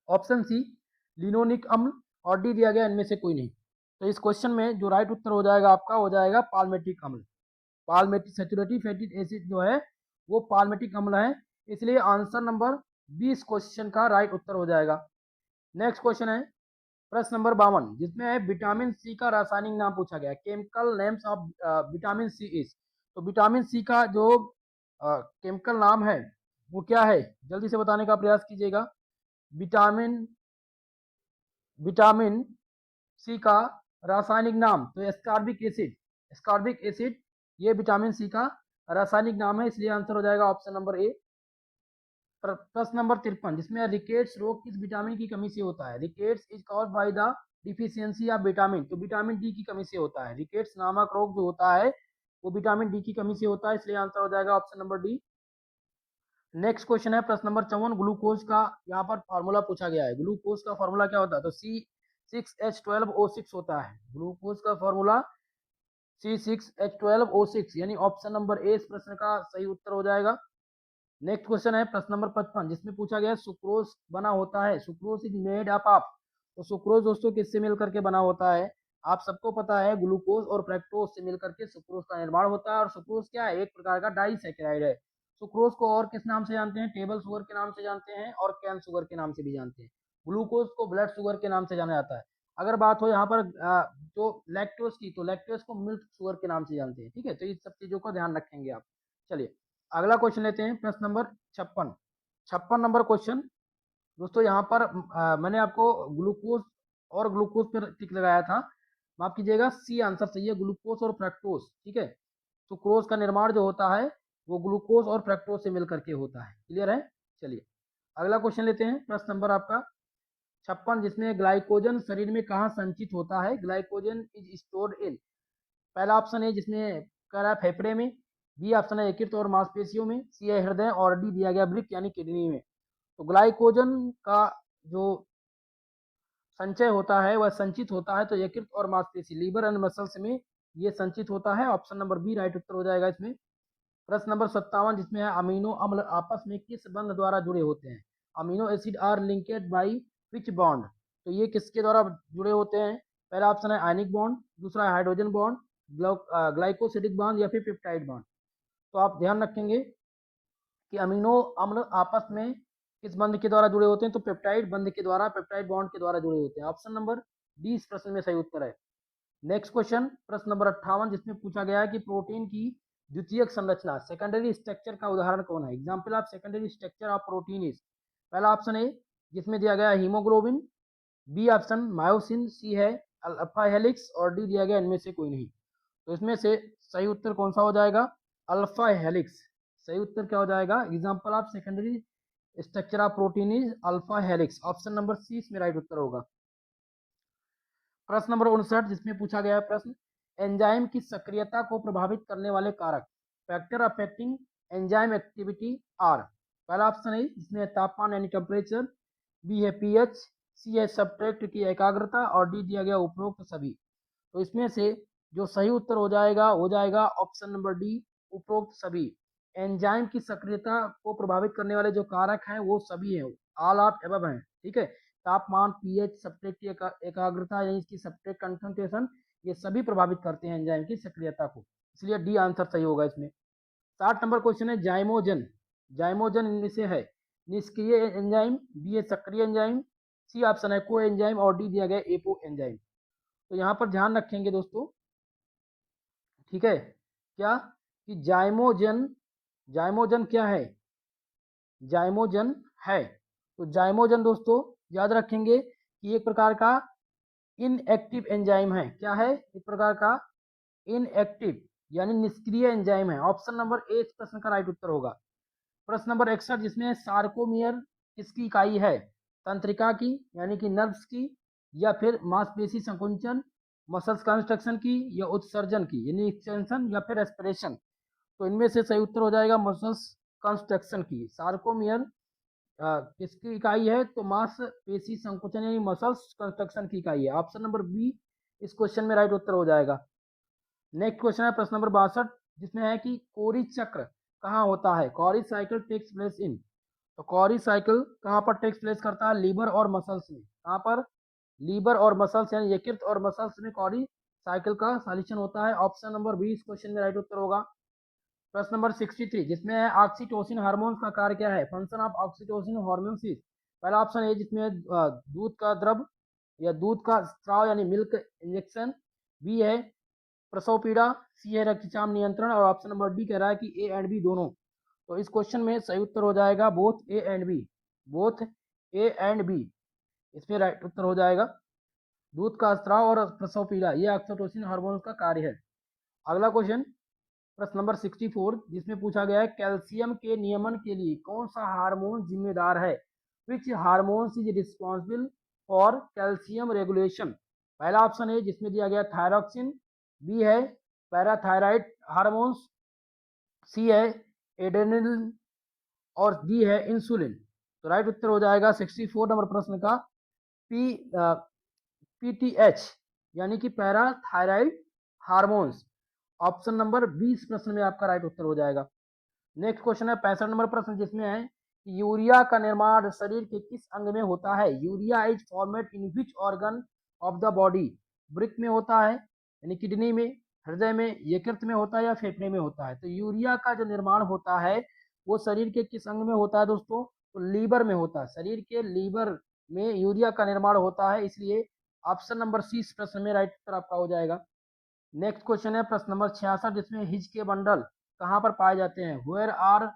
ऑप्शन सी लिनोनिक अम्ल, और डी दिया गया इनमें से कोई नहीं। तो इस क्वेश्चन में जो राइट उत्तर हो जाएगा आपका हो जाएगा पाल्मेटिक अम्ल। पाल्मेटिक सैचुरेटेड फैटी एसिड जो है वो पाल्मेटिक अम्ल है, इसलिए आंसर नंबर 20 क्वेश्चन का राइट उत्तर हो जाएगा। नेक्स्ट क्वेश्चन है प्रश्न नंबर 52 जिसमें है विटामिन सी का रासायनिक नाम पूछा गया है, chemical names of vitamin C is. तो विटामिन सी का जो केमिकल नाम है वो क्या है, जल्दी से बताने का प्रयास कीजिएगा। विटामिन विटामिन सी का रासायनिक नाम, तो एस्कॉर्बिक एसिड, एस्कॉर्बिक एसिड ये विटामिन सी का रासायनिक नाम है, इसलिए आंसर हो जाएगा ऑप्शन नंबर ए। प्रश्न नंबर 53 जिसमें रिकेट्स रोग किस विटामिन की कमी से होता है? Rickets is caused by the deficiency of vitamin, तो विटामिन डी की कमी से होता है। रिकेट्स नामक रोग जो होता है वो विटामिन डी की कमी से होता है, इसलिए आंसर हो जाएगा option number D. Next question है प्रश्न नंबर 54 ग्लूकोज का यहाँ पर फॉर्मूला पूछा गया है। ग्लूकोज का फॉर्मूला क्या होता है? तो C6H12O6 होता है ग्लूकोज का फॉर्मूला, C6H12O6, यानी ऑप्शन नंबर ए इस प्रश्न का सही उत्तर हो जाएगा। नेक्स्ट क्वेश्चन है प्रश्न नंबर 55 जिसमें पूछा गया है सुक्रोज बना होता है, sucrose is made up of. तो सुक्रोज दोस्तों किससे मिल करके बना होता है? आप सबको पता है ग्लूकोज और फ्रैक्टोज से मिल करके सुक्रोज का निर्माण होता है, और सुक्रोज क्या है? एक प्रकार का डाइसैकेराइड है। सुक्रोज को और किस नाम से जानते हैं? टेबल शुगर के नाम से जानते हैं और कैन शुगर के नाम से भी जानते हैं। ग्लूकोज को ब्लड शुगर के नाम से जाना जाता है। अगर बात हो यहाँ पर जो लैक्टोज की, तो लैक्टोज को मिल्क शुगर के नाम से जानते हैं। ठीक है, तो इस सब चीजों का ध्यान रखेंगे आप। चलिए अगला क्वेश्चन लेते हैं प्रश्न नंबर 56। 56 नंबर क्वेश्चन दोस्तों यहाँ पर मैंने आपको ग्लूकोज और ग्लूकोज पर टिक लगाया था, माफ कीजिएगा, सी आंसर सही है, ग्लूकोज और फ्रैक्टोज। ठीक है, सुक्रोज का निर्माण जो होता है वो ग्लूकोज और फ्रैक्टोज से मिलकर के होता है। क्लियर है? चलिए अगला क्वेश्चन लेते हैं प्रश्न नंबर आपका 56 जिसमें ग्लाइकोजन शरीर में कहाँ संचित होता है? Glycogen is stored in. पहला ऑप्शन है जिसमें कह रहा है फेफड़े में, बी ऑप्शन है यकृत और मांसपेशियों में, सी है हृदय, और डी दिया गया वृक्क यानी किडनी में। तो ग्लाइकोजन का जो संचय होता है वह संचित होता है तो यकृत और मांसपेशी, लीवर एंड मसल्स में ये संचित होता है। ऑप्शन नंबर बी राइट उत्तर हो जाएगा इसमें। प्रश्न नंबर 57 जिसमें है अमीनो अम्ल आपस में किस बंध द्वारा जुड़े होते हैं? Amino acid are linked by which bond. तो ये किसके द्वारा जुड़े होते हैं? पहला ऑप्शन है आयनिक बॉन्ड, दूसरा है हाइड्रोजन बॉन्ड, ग्लाइकोसिडिक बॉन्ड, या फिर पेप्टाइड बॉन्ड। तो आप ध्यान रखेंगे कि अमीनो अम्ल आपस में किस बंध के द्वारा जुड़े होते हैं? तो पेप्टाइड बंध के द्वारा, पेप्टाइड बॉन्ड के द्वारा जुड़े होते हैं। ऑप्शन नंबर डी इस प्रश्न में सही उत्तर है। नेक्स्ट क्वेश्चन प्रश्न नंबर 58 जिसमें पूछा गया है कि प्रोटीन की द्वितीयक संरचना, सेकेंडरी स्ट्रक्चर का उदाहरण कौन है? Example of secondary structure of protein is. पहला ऑप्शन है जिसमें दिया गया है हीमोग्लोबिन, बी ऑप्शन मायोसिन, सी है अल्फा हेलिक्स, और डी दिया गया इनमें से कोई नहीं। तो इसमें से सही उत्तर कौन सा हो जाएगा? Alpha helix. सही उत्तर क्या हो जाएगा? Example of secondary structure of protein is alpha helix, option number C इसमें राइट उत्तर होगा। प्रश्न नंबर 59 जिसमें पूछा गया है प्रश्न एंजाइम की सक्रियता को प्रभावित करने वाले कारक, factor affecting enzyme activity are. पहला ऑप्शन है जिसमें तापमान यानी टेम्परेचर, बी है पीएच, सी है सब्सट्रेट की एकाग्रता और डी दिया गया उपरोक्त सभी। तो इसमें से जो सही उत्तर हो जाएगा ऑप्शन नंबर डी, उपरोक्त सभी। एंजाइम की सक्रियता को प्रभावित करने वाले जो कारक हैं वो सभी हैं, ऑल ऑफ एबव हैं। ठीक है, तापमान, पीएच, सब्सट्रेट की एकाग्रता यानी इसकी सब्सट्रेट कंसंट्रेशन, ये सभी प्रभावित करते हैं एंजाइम की सक्रियता को, इसलिए डी आंसर सही होगा इसमें। 60 नंबर क्वेश्चन है जाइमोजन। जाइमोजन इनमें से है निष्क्रिय एंजाइम, बी है सक्रिय एंजाइम, सी ऑप्शन है को एंजाइम और डी दिया गया एपो एंजाइम। तो यहाँ पर ध्यान रखेंगे दोस्तों, ठीक है, क्या कि जाइमोजन, जाइमोजन क्या है, जाइमोजन है। तो जाइमोजन दोस्तों याद रखेंगे कि एक प्रकार का इनएक्टिव एंजाइम है। क्या है, एक प्रकार का इनएक्टिव यानी निष्क्रिय एंजाइम है। ऑप्शन नंबर ए इस प्रश्न का राइट उत्तर होगा। प्रश्न नंबर 61 जिसमें सार्कोमियर किसकी इकाई है, तंत्रिका की यानी कि नर्व्स की, या फिर मांसपेशी संकुंचन मसल्स कंस्ट्रक्शन की, या उत्सर्जन की यानी एक्सटेंशन, या फिर एस्पिरेशन। तो इनमें से सही उत्तर हो जाएगा मसल्स कंस्ट्रक्शन की। सार्कोमियर किसकी इकाई है, तो मांसपेशी संकुचन यानी मसल्स कंस्ट्रक्शन की इकाई है। ऑप्शन नंबर बी इस क्वेश्चन में राइट उत्तर हो जाएगा। नेक्स्ट क्वेश्चन है प्रश्न नंबर 62 जिसमें है कि कोरी चक्र कहाँ होता है, Cori cycle takes place in. तो कॉरी साइकिल कहाँ पर टेक्स प्लेस करता है, लीवर और मसल्स में। कहाँ पर, लीवर और मसल्स यानी यकृत और मसल्स में कॉरी साइकिल का सॉल्यूशन होता है। ऑप्शन नंबर बी इस क्वेश्चन में राइट उत्तर होगा। प्रश्न नंबर 63 जिसमें है ऑक्सीटोसिन हार्मोन का कार्य क्या है, function of oxytocin hormone is. पहला ऑप्शन है जिसमें दूध का द्रव या दूध का स्त्राव यानी मिल्क इंजेक्शन, बी है प्रसव पीड़ा, सी है रक्तचाप नियंत्रण, और ऑप्शन नंबर डी कह रहा है कि ए एंड बी दोनों। तो इस क्वेश्चन में सही उत्तर हो जाएगा both A and B, both A and B, इसमें राइट उत्तर हो जाएगा। दूध का स्त्राव और प्रसव पीड़ा ये ऑक्सीटोसिन हार्मोन का कार्य है। अगला क्वेश्चन प्रश्न नंबर 64 जिसमें पूछा गया है कैल्शियम के नियमन के लिए कौन सा हार्मोन जिम्मेदार है, which hormone is responsible for calcium regulation. पहला ऑप्शन है जिसमें दिया गया थायरॉक्सिन, बी है पैराथायराइड हार्मोन्स, सी है एड्रेनलिन, और डी है इंसुलिन। तो राइट उत्तर हो जाएगा 64 नंबर प्रश्न का पी पीटीएच यानी कि पैराथायराइड हार्मोन्स। ऑप्शन नंबर 20 प्रश्न में आपका राइट उत्तर हो जाएगा। नेक्स्ट क्वेश्चन है 65 नंबर प्रश्न जिसमें है यूरिया का निर्माण शरीर के किस अंग में होता है, urea is formed in which organ of the body. वृक्क में होता है यानी किडनी में, हृदय में, यकृत में होता है, या फेफड़े में होता है। तो यूरिया का जो निर्माण होता है वो शरीर के किस अंग में होता है दोस्तों, तो लीवर में होता है। शरीर के लीवर में यूरिया का निर्माण होता है, इसलिए ऑप्शन नंबर सी इस प्रश्न में राइट उत्तर आपका हो जाएगा। नेक्स्ट क्वेश्चन है प्रश्न नंबर 66 जिसमें हिज के बंडल कहाँ पर पाए जाते हैं, where are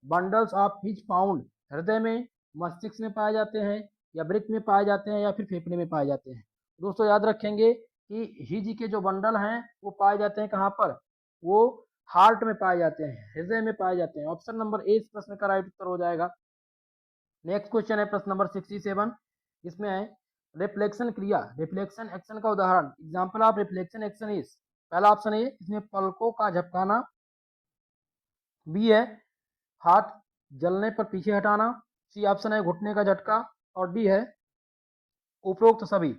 bundles of His found. हृदय में, मस्तिष्क में पाए जाते हैं, या वृक्क में पाए जाते हैं, या फिर फेफड़े में पाए जाते हैं। दोस्तों याद रखेंगे कि हिज के जो बंडल हैं वो पाए जाते हैं कहाँ पर, वो हार्ट में पाए जाते हैं, हृदय में पाए जाते हैं। ऑप्शन नंबर ए इस प्रश्न का राइट उत्तर हो जाएगा। नेक्स्ट क्वेश्चन है प्रश्न नंबर 67 जिसमें है रिफ्लेक्शन क्रिया, रिफ्लेक्शन एक्शन का उदाहरण, example of reflection action is. पहला ऑप्शन है इसमें पलकों का झपकाना, बी है हाथ जलने पर पीछे हटाना, सी ऑप्शन है घुटने का झटका, और डी है उपरोक्त सभी।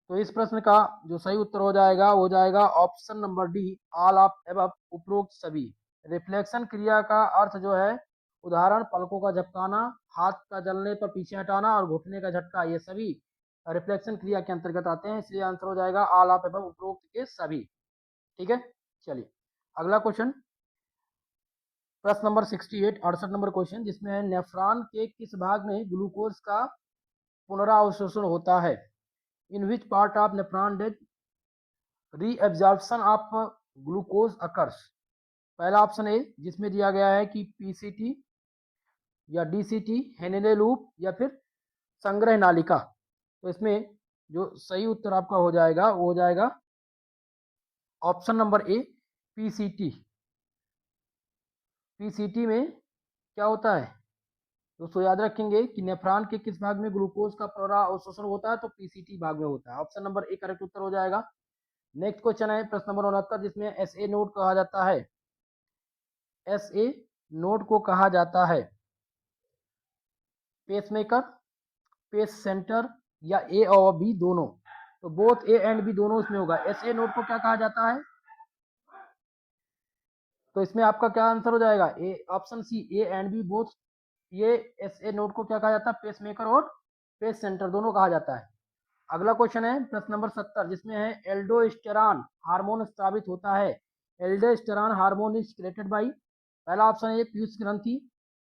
तो इस प्रश्न का जो सही उत्तर हो जाएगा वो हो जाएगा option number D, all of above, उपरोक्त सभी। रिफ्लेक्शन क्रिया का अर्थ जो है उदाहरण पलकों का झपकाना, हाथ का जलने पर पीछे हटाना और घुटने का झटका, ये सभी रिफ्लेक्शन क्रिया के अंतर्गत आते हैं, इसलिए आंसर हो जाएगा ऑल ऑफ एबव, उपरोक्त के सभी। ठीक है, चलिए अगला क्वेश्चन प्रश्न नंबर 68 68 नंबर क्वेश्चन जिसमें है नेफ्रॉन के किस भाग में ग्लूकोज का पुनरावशोषण होता है, in which part of nephron does reabsorption of glucose occurs. पहला ऑप्शन ए जिसमें दिया गया है कि पीसीटी या डीसीटी, हेनेले लूप, या फिर संग्रह नालिका। तो इसमें जो सही उत्तर आपका हो जाएगा वो हो जाएगा ऑप्शन नंबर ए, पीसीटी। पीसीटी में क्या होता है दोस्तों, याद रखेंगे कि नेफ्रॉन के किस भाग में ग्लूकोज का पुनरावशोषण होता है, तो पीसीटी भाग में होता है। ऑप्शन नंबर ए करेक्ट उत्तर हो जाएगा। नेक्स्ट क्वेश्चन है प्रश्न नंबर 69 जिसमें एसए नोड कहा जाता है, एसए नोड को कहा जाता है पेसमेकर, पेस सेंटर या ए और बी दोनों? तो बोथ ए एंड बी दोनों इसमें होगा। एस ए नोड को क्या कहा जाता है? तो इसमें आपका क्या आंसर हो जाएगा? A, option C, A and B both. ये एस ए नोड को क्या कहा जाता है? पेसमेकर और पेस सेंटर दोनों कहा जाता है। अगला क्वेश्चन है प्रश्न नंबर 70, जिसमें है एल्डोस्टेरॉन हार्मोन स्रावित होता है। Aldosterone hormone is created by, पहला ऑप्शन है पीयूष ग्रंथि,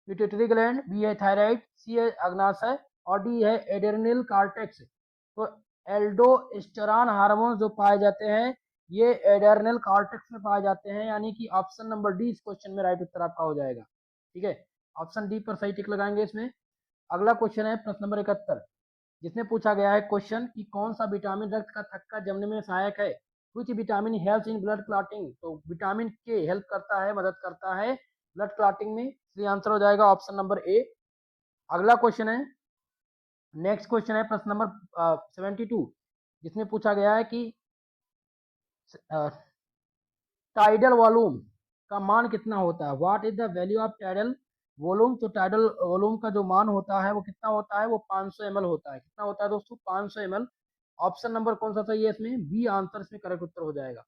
पिट्यूटरी ग्लैंड, बी है थायराइड, सी है अग्नाशय और डी है एड्रेनल कार्टेक्स। तो एल्डोस्टेरॉन हार्मोन जो पाए जाते हैं ये एड्रेनल कार्टेक्स में पाए जाते हैं, यानी कि ऑप्शन नंबर डी इस क्वेश्चन में राइट उत्तर आपका हो जाएगा। ठीक है, ऑप्शन डी पर सही टिक लगाएंगे इसमें। अगला क्वेश्चन है प्रश्न नंबर 71, जिसमें पूछा गया है क्वेश्चन कि कौन सा विटामिन रक्त का थक्का जमने में सहायक है? Which vitamin help in blood clotting? तो विटामिन के हेल्प करता है, मदद करता है ब्लड क्लॉटिंग में, इसलिए आंसर हो जाएगा ऑप्शन नंबर ए। अगला क्वेश्चन है, नेक्स्ट क्वेश्चन है प्रश्न नंबर 72, जिसमें पूछा गया है कि टाइडल वॉल्यूम का मान कितना होता है? What is the value of tidal volume? तो टाइडल वॉल्यूम का जो मान होता है वो कितना होता है? वो 500 ml होता है। कितना होता है दोस्तों? 500 ml। ऑप्शन नंबर कौन सा सही है इसमें? बी आंसर इसमें करेक्ट उत्तर हो जाएगा।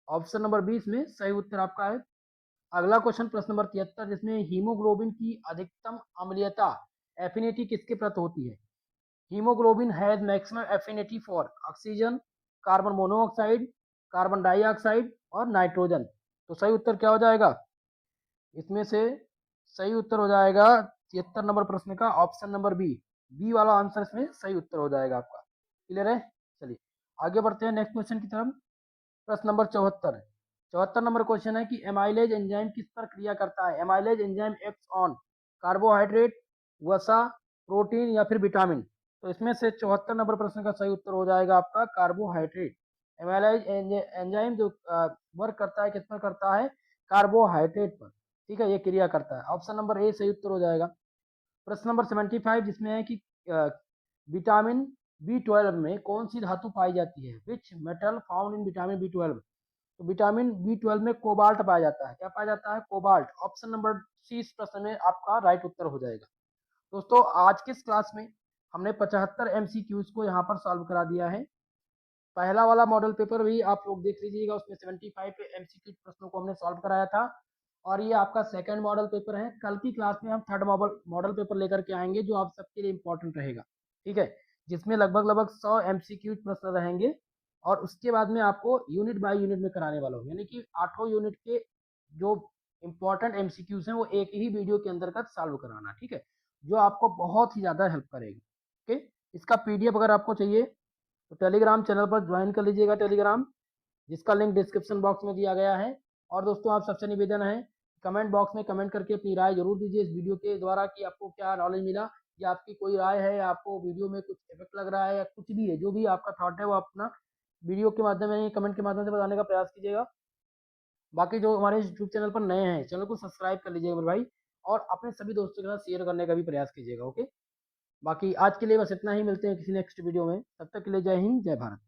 ऑप्शन नंबर बी इसमें सही उत्तर आपका है। अगला क्वेश्चन प्रश्न नंबर 73, जिसमें हीमोग्लोबिन की अधिकतम अम्लीयता एफिनिटी किसके प्रति होती है? Haemoglobin has maximum affinity for oxygen, carbon monoxide, carbon dioxide और नाइट्रोजन। तो सही उत्तर क्या हो जाएगा इसमें से? सही उत्तर हो जाएगा 73 नंबर प्रश्न का ऑप्शन नंबर बी, बी वाला आंसर इसमें सही उत्तर हो जाएगा आपका। क्लियर है? चलिए आगे बढ़ते हैं नेक्स्ट क्वेश्चन की तरफ। प्रश्न नंबर 74, 74 नंबर क्वेश्चन है कि एमाइलेज एंजाइम किस पर क्रिया करता है? Amylase enzyme acts on carbohydrate, वसा, प्रोटीन या फिर विटामिन? तो इसमें से 74 नंबर प्रश्न का सही उत्तर हो जाएगा आपका कार्बोहाइड्रेट। एमाइलेज एंजाइम जो वर्क करता है किस पर करता है? कार्बोहाइड्रेट पर। ठीक है, ये क्रिया करता है। ऑप्शन नंबर ए सही उत्तर हो जाएगा। प्रश्न नंबर 75, जिसमें है कि विटामिन बी 12 में कौन सी धातु पाई जाती है? Which metal found in vitamin B 12? तो विटामिन बी 12 में कोबाल्ट पाया जाता है। क्या पाया जाता है? कोबाल्ट। ऑप्शन नंबर सी इस प्रश्न में आपका राइट उत्तर हो जाएगा। दोस्तों आज के इस क्लास में हमने 75 एमसीक्यूज को यहाँ पर सॉल्व करा दिया है। पहला वाला मॉडल पेपर भी आप लोग देख लीजिएगा, उसमें 75 एमसीक्यू प्रश्नों को हमने सॉल्व कराया था। और ये आपका सेकंड मॉडल पेपर है। कल की क्लास में हम थर्ड मॉडल पेपर लेकर के आएंगे जो आप सबके लिए इंपॉर्टेंट रहेगा। ठीक है, जिसमें लगभग लगभग 100 एमसीक्यू प्रश्न रहेंगे और उसके बाद में आपको यूनिट बाय यूनिट में कराने वाला हूँ, यानी कि 8 यूनिट के जो इंपॉर्टेंट एमसीक्यूज हैं वो एक ही वीडियो के अंतर्गत सॉल्व कराना। ठीक है, जो आपको बहुत ही ज़्यादा हेल्प करेगा। ओके, इसका पीडीएफ अगर आपको चाहिए तो टेलीग्राम चैनल पर ज्वाइन कर लीजिएगा, टेलीग्राम, जिसका लिंक डिस्क्रिप्शन बॉक्स में दिया गया है। और दोस्तों आप सबसे निवेदन है, कमेंट बॉक्स में कमेंट करके अपनी राय जरूर दीजिए इस वीडियो के द्वारा कि आपको क्या नॉलेज मिला, या आपकी कोई राय है, या आपको वीडियो में कुछ इफेक्ट लग रहा है, या कुछ भी है, जो भी आपका थॉट है वो अपना वीडियो के माध्यम में, कमेंट के माध्यम से बताने का प्रयास कीजिएगा। बाकी जो हमारे यूट्यूब चैनल पर नए हैं, चैनल को सब्सक्राइब कर लीजिएगा मेरे भाई, और अपने सभी दोस्तों के साथ शेयर करने का भी प्रयास कीजिएगा। ओके, बाकी आज के लिए बस इतना ही, मिलते हैं किसी नेक्स्ट वीडियो में, तब तक के लिए जय हिंद, जय भारत।